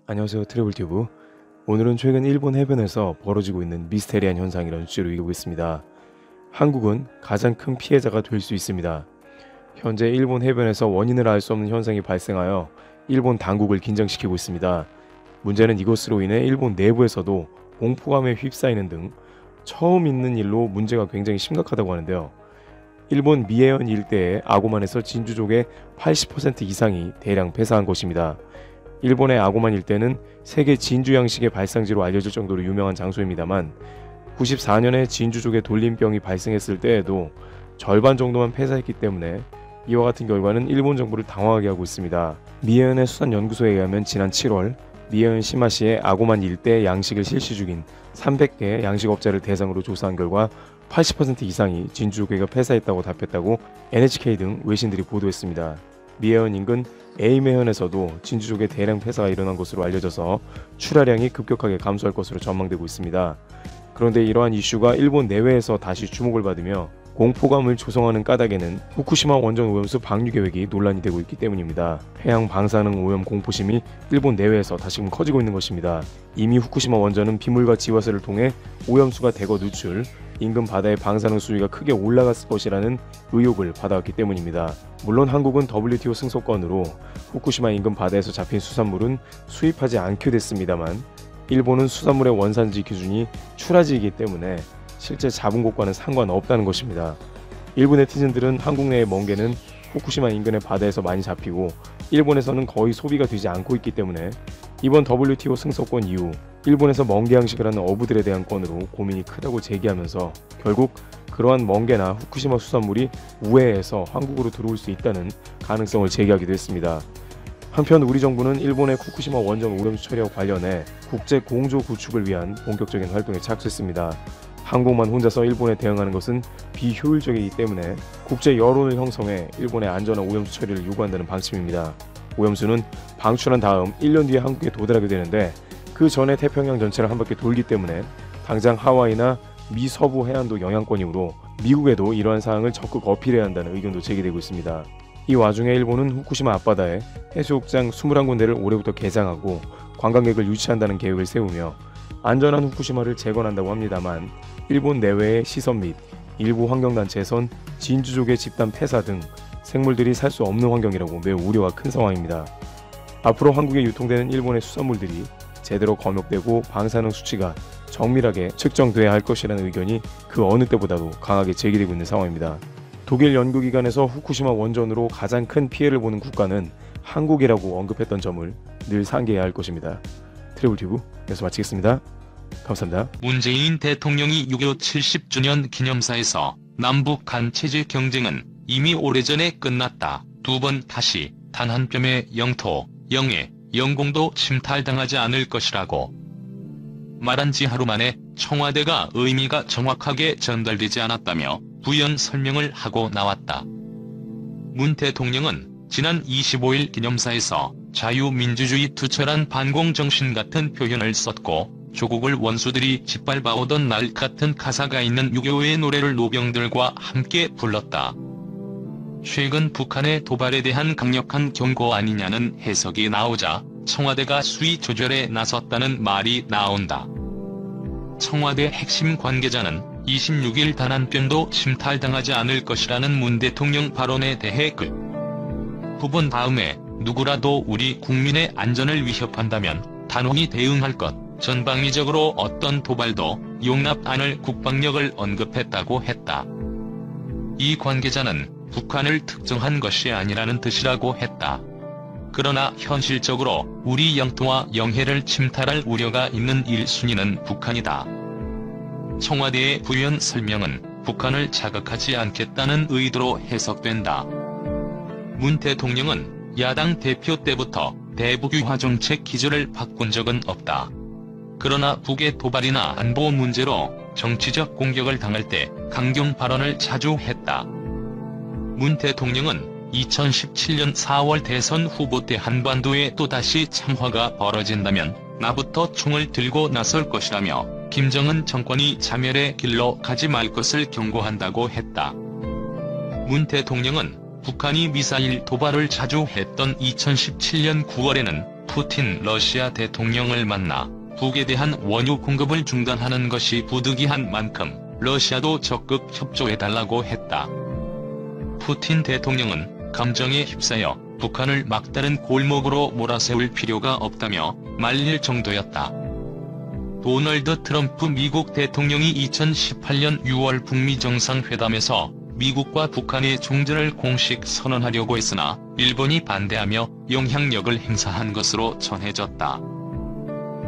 안녕하세요, 트래블튜브. 오늘은 최근 일본 해변에서 벌어지고 있는 미스테리한 현상이라는 주제로 읽어보겠습니다. 한국은 가장 큰 피해자가 될 수 있습니다. 현재 일본 해변에서 원인을 알 수 없는 현상이 발생하여 일본 당국을 긴장시키고 있습니다. 문제는 이것으로 인해 일본 내부에서도 공포감에 휩싸이는 등 처음 있는 일로 문제가 굉장히 심각하다고 하는데요. 일본 미해현 일대의 아고만에서 진주족의 80% 이상이 대량 폐사한 것입니다. 일본의 아고만 일대는 세계 진주 양식의 발상지로 알려질 정도로 유명한 장소입니다만 94년에 진주족의 돌림병이 발생했을 때에도 절반 정도만 폐사했기 때문에 이와 같은 결과는 일본 정부를 당황하게 하고 있습니다. 미해현의 수산연구소에 의하면 지난 7월 미해현 시마시의 아고만 일대 양식을 실시 중인 300개 양식업자를 대상으로 조사한 결과 80% 이상이 진주조개가 폐사했다고 답했다고 NHK 등 외신들이 보도했습니다. 미해현 인근 에이메현에서도 진주족의 대량 폐사가 일어난 것으로 알려져서 출하량이 급격하게 감소할 것으로 전망되고 있습니다. 그런데 이러한 이슈가 일본 내외에서 다시 주목을 받으며 공포감을 조성하는 까닭에는 후쿠시마 원전 오염수 방류 계획이 논란이 되고 있기 때문입니다. 해양 방사능 오염 공포심이 일본 내외에서 다시금 커지고 있는 것입니다. 이미 후쿠시마 원전은 비물과 지화세를 통해 오염수가 대거 누출, 인근 바다의 방사능 수위가 크게 올라갔을 것이라는 의혹을 받아왔기 때문입니다. 물론 한국은 WTO 승소권으로 후쿠시마 인근 바다에서 잡힌 수산물은 수입하지 않게 됐습니다만 일본은 수산물의 원산지 기준이 출하지이기 때문에 실제 잡은 곳과는 상관없다는 것입니다. 일부 네티즌들은 한국 내의 멍게는 후쿠시마 인근의 바다에서 많이 잡히고 일본에서는 거의 소비가 되지 않고 있기 때문에 이번 WTO 승소권 이후 일본에서 멍게 양식을 하는 어부들에 대한 건으로 고민이 크다고 제기하면서 결국 그러한 멍게나 후쿠시마 수산물이 우회해서 한국으로 들어올 수 있다는 가능성을 제기하기도 했습니다. 한편 우리 정부는 일본의 후쿠시마 원전 오염수 처리와 관련해 국제 공조 구축을 위한 본격적인 활동에 착수했습니다. 한국만 혼자서 일본에 대응하는 것은 비효율적이기 때문에 국제 여론을 형성해 일본의 안전한 오염수 처리를 요구한다는 방침입니다. 오염수는 방출한 다음 1년 뒤에 한국에 도달하게 되는데 그 전에 태평양 전체를 한 바퀴 돌기 때문에 당장 하와이나 미 서부 해안도 영향권이므로 미국에도 이러한 사항을 적극 어필해야 한다는 의견도 제기되고 있습니다. 이 와중에 일본은 후쿠시마 앞바다에 해수욕장 21군데를 올해부터 개장하고 관광객을 유치한다는 계획을 세우며 안전한 후쿠시마를 재건한다고 합니다만 일본 내외의 시선 및 일부 환경단체에선 진주족의 집단 폐사 등 생물들이 살 수 없는 환경이라고 매우 우려가 큰 상황입니다. 앞으로 한국에 유통되는 일본의 수산물들이 제대로 검역되고 방사능 수치가 정밀하게 측정돼야 할 것이라는 의견이 그 어느 때보다도 강하게 제기되고 있는 상황입니다. 독일 연구기관에서 후쿠시마 원전으로 가장 큰 피해를 보는 국가는 한국이라고 언급했던 점을 늘 상기해야 할 것입니다. 트래블튜브 여기서 마치겠습니다. 감사합니다. 문재인 대통령이 6.25 70주년 기념사에서 남북 간 체제 경쟁은 이미 오래전에 끝났다. 두 번 다시 단 한 뼘의 영토, 영해, 영공도 침탈당하지 않을 것이라고 말한 지 하루 만에 청와대가 의미가 정확하게 전달되지 않았다며 부연 설명을 하고 나왔다. 문 대통령은 지난 25일 기념사에서 자유민주주의 투철한 반공정신 같은 표현을 썼고 조국을 원수들이 짓밟아오던 날 같은 가사가 있는 6.25의 노래를 노병들과 함께 불렀다. 최근 북한의 도발에 대한 강력한 경고 아니냐는 해석이 나오자 청와대가 수위 조절에 나섰다는 말이 나온다. 청와대 핵심 관계자는 26일 단 한 뼘도 침탈당하지 않을 것이라는 문 대통령 발언에 대해 부분 다음에 누구라도 우리 국민의 안전을 위협한다면 단호히 대응할 것, 전방위적으로 어떤 도발도 용납 않을 국방력을 언급했다고 했다. 이 관계자는 북한을 특정한 것이 아니라는 뜻이라고 했다. 그러나 현실적으로 우리 영토와 영해를 침탈할 우려가 있는 1순위는 북한이다. 청와대의 부연 설명은 북한을 자극하지 않겠다는 의도로 해석된다. 문 대통령은 야당 대표 때부터 대북유화 정책 기조를 바꾼 적은 없다. 그러나 북의 도발이나 안보 문제로 정치적 공격을 당할 때 강경 발언을 자주 했다. 문 대통령은 2017년 4월 대선 후보 때 한반도에 또다시 참화가 벌어진다면 나부터 총을 들고 나설 것이라며 김정은 정권이 자멸의 길로 가지 말 것을 경고한다고 했다. 문 대통령은 북한이 미사일 도발을 자주 했던 2017년 9월에는 푸틴 러시아 대통령을 만나 북에 대한 원유 공급을 중단하는 것이 부득이한 만큼 러시아도 적극 협조해달라고 했다. 푸틴 대통령은 감정에 휩싸여 북한을 막다른 골목으로 몰아세울 필요가 없다며 말릴 정도였다. 도널드 트럼프 미국 대통령이 2018년 6월 북미 정상회담에서 미국과 북한의 종전을 공식 선언하려고 했으나 일본이 반대하며 영향력을 행사한 것으로 전해졌다.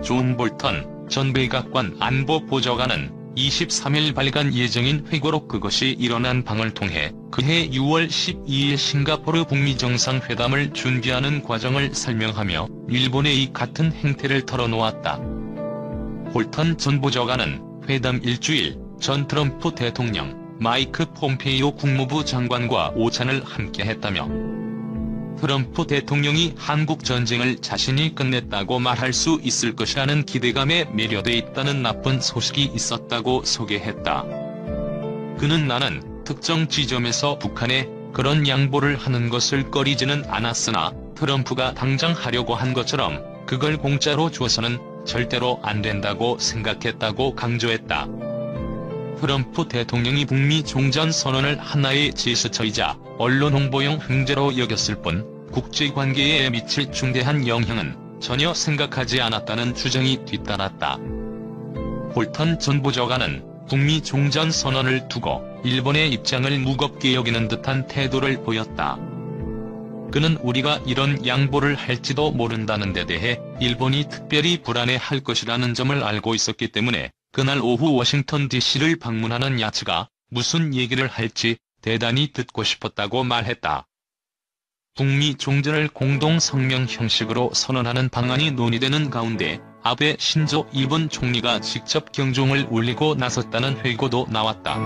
존 볼턴 전 백악관 안보보좌관은 23일 발간 예정인 회고록 그것이 일어난 방을 통해 그해 6월 12일 싱가포르 북미 정상회담을 준비하는 과정을 설명하며 일본의 이 같은 행태를 털어놓았다. 볼턴 전 보좌관은 회담 일주일 전 트럼프 대통령, 마이크 폼페이오 국무부 장관과 오찬을 함께했다며 트럼프 대통령이 한국 전쟁을 자신이 끝냈다고 말할 수 있을 것이라는 기대감에 매료돼 있다는 나쁜 소식이 있었다고 소개했다. 그는 나는 특정 지점에서 북한에 그런 양보를 하는 것을 꺼리지는 않았으나 트럼프가 당장 하려고 한 것처럼 그걸 공짜로 줘서는 절대로 안 된다고 생각했다고 강조했다. 트럼프 대통령이 북미 종전선언을 하나의 제스처이자 언론 홍보용 횡재로 여겼을 뿐 국제관계에 미칠 중대한 영향은 전혀 생각하지 않았다는 주장이 뒤따랐다. 볼턴 전 보좌관은 북미 종전선언을 두고 일본의 입장을 무겁게 여기는 듯한 태도를 보였다. 그는 우리가 이런 양보를 할지도 모른다는 데 대해 일본이 특별히 불안해할 것이라는 점을 알고 있었기 때문에 그날 오후 워싱턴 DC를 방문하는 야츠가 무슨 얘기를 할지 대단히 듣고 싶었다고 말했다. 북미 종전을 공동 성명 형식으로 선언하는 방안이 논의되는 가운데 아베 신조 일본 총리가 직접 경종을 울리고 나섰다는 회고도 나왔다.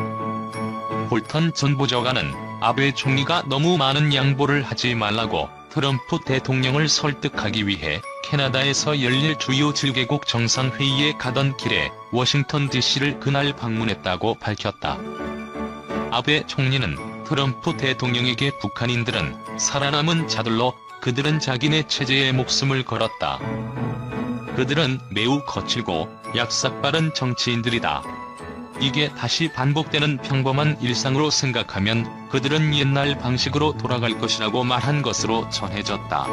볼턴 전 보좌관은 아베 총리가 너무 많은 양보를 하지 말라고 트럼프 대통령을 설득하기 위해 캐나다에서 열릴 주요 7개국 정상회의에 가던 길에 워싱턴 DC를 그날 방문했다고 밝혔다. 아베 총리는 트럼프 대통령에게 북한인들은 살아남은 자들로 그들은 자기네 체제에 목숨을 걸었다. 그들은 매우 거칠고 약삭빠른 정치인들이다. 이게 다시 반복되는 평범한 일상으로 생각하면 그들은 옛날 방식으로 돌아갈 것이라고 말한 것으로 전해졌다.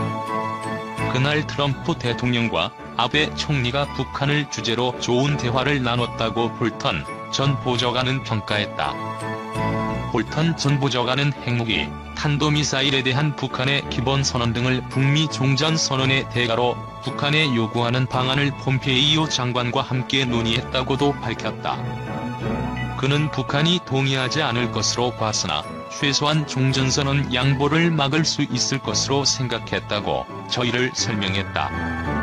그날 트럼프 대통령과 아베 총리가 북한을 주제로 좋은 대화를 나눴다고 볼턴 전 보좌관은 평가했다. 볼턴 전 보좌관은 핵무기, 탄도미사일에 대한 북한의 기본선언 등을 북미 종전선언의 대가로 북한에 요구하는 방안을 폼페이오 장관과 함께 논의했다고도 밝혔다. 그는 북한이 동의하지 않을 것으로 봤으나 최소한 종전선언 양보를 막을 수 있을 것으로 생각했다고 저희를 설명했다.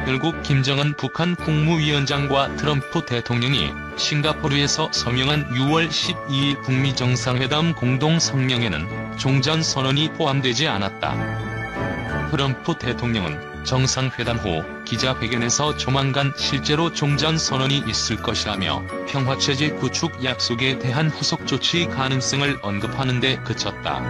결국 김정은 북한 국무위원장과 트럼프 대통령이 싱가포르에서 서명한 6월 12일 북미 정상회담 공동성명에는 종전선언이 포함되지 않았다. 트럼프 대통령은 정상회담 후 기자회견에서 조만간 실제로 종전선언이 있을 것이라며 평화체제 구축 약속에 대한 후속 조치 가능성을 언급하는 데 그쳤다.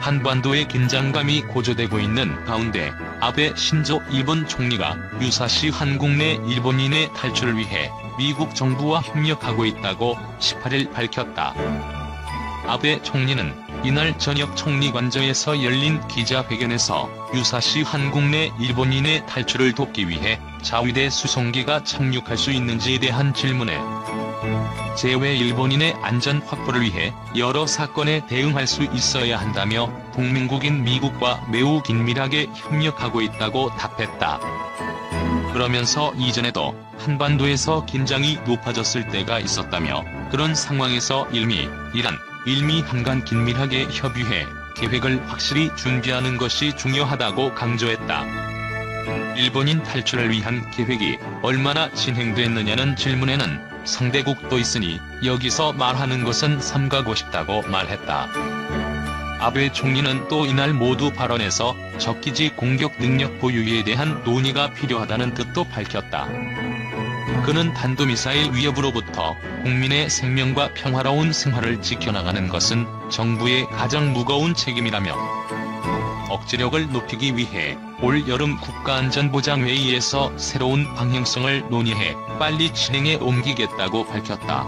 한반도의 긴장감이 고조되고 있는 가운데 아베 신조 일본 총리가 유사시 한국 내 일본인의 탈출을 위해 미국 정부와 협력하고 있다고 18일 밝혔다. 아베 총리는 이날 저녁 총리관저에서 열린 기자회견에서 유사시 한국 내 일본인의 탈출을 돕기 위해 자위대 수송기가 착륙할 수 있는지에 대한 질문에 제외 일본인의 안전 확보를 위해 여러 사건에 대응할 수 있어야 한다며 동맹국인 미국과 매우 긴밀하게 협력하고 있다고 답했다. 그러면서 이전에도 한반도에서 긴장이 높아졌을 때가 있었다며 그런 상황에서 일미 한간 긴밀하게 협의해 계획을 확실히 준비하는 것이 중요하다고 강조했다. 일본인 탈출을 위한 계획이 얼마나 진행됐느냐는 질문에는 상대국도 있으니 여기서 말하는 것은 삼가고 싶다고 말했다. 아베 총리는 또 이날 모두 발언에서 적기지 공격 능력 보유에 대한 논의가 필요하다는 뜻도 밝혔다. 그는 탄도미사일 위협으로부터 국민의 생명과 평화로운 생활을 지켜나가는 것은 정부의 가장 무거운 책임이라며 억제력을 높이기 위해 올 여름 국가안전보장회의에서 새로운 방향성을 논의해 빨리 실행에 옮기겠다고 밝혔다.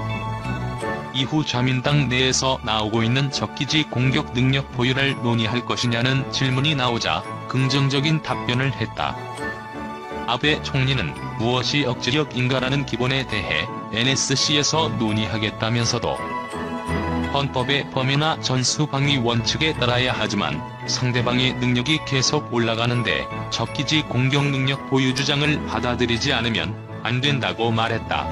이후 자민당 내에서 나오고 있는 적기지 공격 능력 보유를 논의할 것이냐는 질문이 나오자 긍정적인 답변을 했다. 아베 총리는 무엇이 억제력인가라는 기본에 대해 NSC에서 논의하겠다면서도 헌법의 범위나 전수방위 원칙에 따라야 하지만 상대방의 능력이 계속 올라가는데 적기지 공격 능력 보유 주장을 받아들이지 않으면 안 된다고 말했다.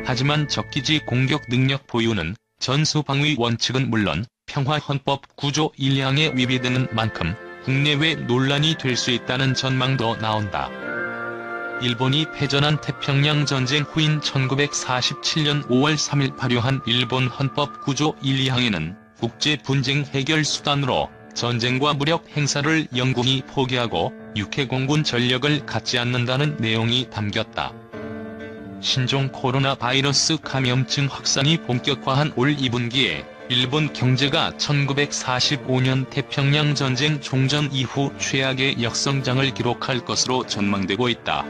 하지만 적기지 공격 능력 보유는 전수방위 원칙은 물론 평화헌법 9조 1항에 위배되는 만큼 국내외 논란이 될 수 있다는 전망도 나온다. 일본이 패전한 태평양 전쟁 후인 1947년 5월 3일 발효한 일본 헌법 9조 1, 2항에는 국제 분쟁 해결 수단으로 전쟁과 무력 행사를 영공이 포기하고 육해공군 전력을 갖지 않는다는 내용이 담겼다. 신종 코로나 바이러스 감염증 확산이 본격화한 올 2분기에 일본 경제가 1945년 태평양 전쟁 종전 이후 최악의 역성장을 기록할 것으로 전망되고 있다.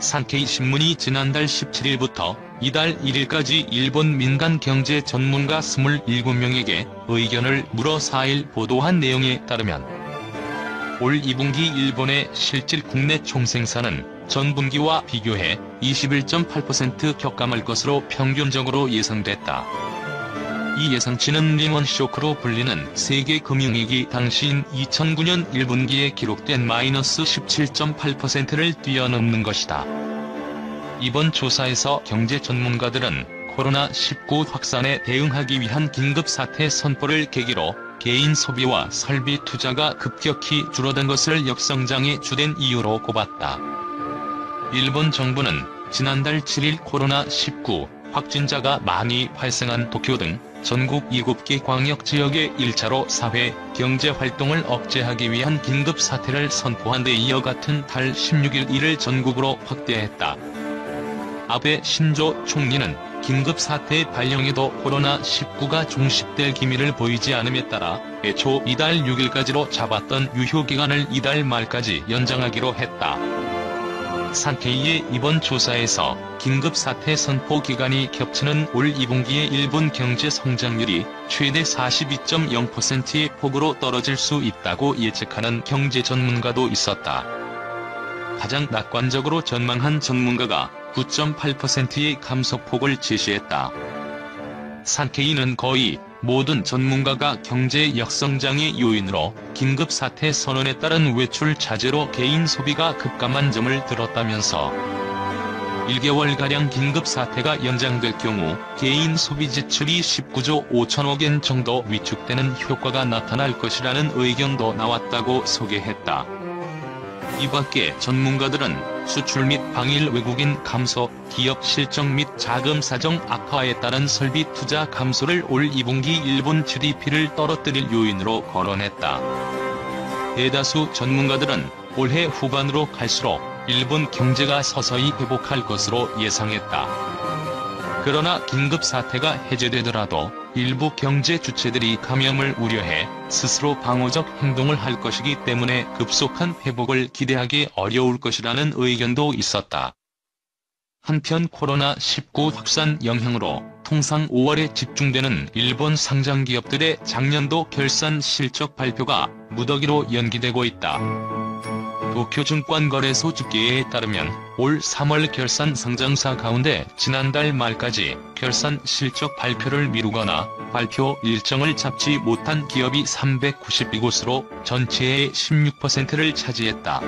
산케이 신문이 지난달 17일부터 이달 1일까지 일본 민간 경제 전문가 27명에게 의견을 물어 4일 보도한 내용에 따르면 올 2분기 일본의 실질 국내 총생산은 전분기와 비교해 21.8% 격감할 것으로 평균적으로 예상됐다. 이 예상치는 리먼 쇼크로 불리는 세계 금융위기 당시인 2009년 1분기에 기록된 마이너스 17.8%를 뛰어넘는 것이다. 이번 조사에서 경제 전문가들은 코로나19 확산에 대응하기 위한 긴급사태 선포를 계기로 개인 소비와 설비 투자가 급격히 줄어든 것을 역성장의 주된 이유로 꼽았다. 일본 정부는 지난달 7일 코로나19 확진자가 많이 발생한 도쿄 등 전국 7개 광역지역에 1차로 사회, 경제 활동을 억제하기 위한 긴급사태를 선포한 데 이어 같은 달 16일 이를 전국으로 확대했다. 아베 신조 총리는 긴급사태 발령에도 코로나19가 종식될 기미를 보이지 않음에 따라 애초 이달 6일까지로 잡았던 유효기간을 이달 말까지 연장하기로 했다. 산케이의 이번 조사에서 긴급사태 선포 기간이 겹치는 올 2분기의 일본 경제 성장률이 최대 42.0%의 폭으로 떨어질 수 있다고 예측하는 경제 전문가도 있었다. 가장 낙관적으로 전망한 전문가가 9.8%의 감소폭을 제시했다. 산케이는 거의 모든 전문가가 경제 역성장의 요인으로 긴급사태 선언에 따른 외출 자제로 개인 소비가 급감한 점을 들었다면서 1개월가량 긴급사태가 연장될 경우 개인 소비 지출이 19조 5천억 엔 정도 위축되는 효과가 나타날 것이라는 의견도 나왔다고 소개했다. 이밖에 전문가들은 수출 및 방일 외국인 감소, 기업 실적 및 자금 사정 악화에 따른 설비 투자 감소를 올 2분기 일본 GDP를 떨어뜨릴 요인으로 거론했다. 대다수 전문가들은 올해 후반으로 갈수록 일본 경제가 서서히 회복할 것으로 예상했다. 그러나 긴급사태가 해제되더라도 일부 경제 주체들이 감염을 우려해 스스로 방어적 행동을 할 것이기 때문에 급속한 회복을 기대하기 어려울 것이라는 의견도 있었다. 한편 코로나19 확산 영향으로 통상 5월에 집중되는 일본 상장 기업들의 작년도 결산 실적 발표가 무더기로 연기되고 있다. 도쿄증권거래소 집계에 따르면 올 3월 결산 상장사 가운데 지난달 말까지 결산 실적 발표를 미루거나 발표 일정을 잡지 못한 기업이 392곳으로 전체의 16%를 차지했다.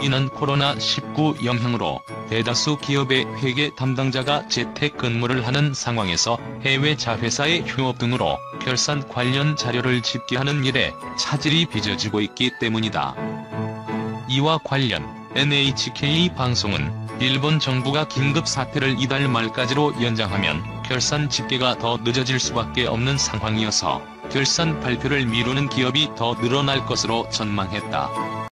이는 코로나19 영향으로 대다수 기업의 회계 담당자가 재택 근무를 하는 상황에서 해외 자회사의 휴업 등으로 결산 관련 자료를 집계하는 일에 차질이 빚어지고 있기 때문이다. 이와 관련 NHK 방송은 일본 정부가 긴급사태를 이달 말까지로 연장하면 결산 집계가 더 늦어질 수밖에 없는 상황이어서 결산 발표를 미루는 기업이 더 늘어날 것으로 전망했다.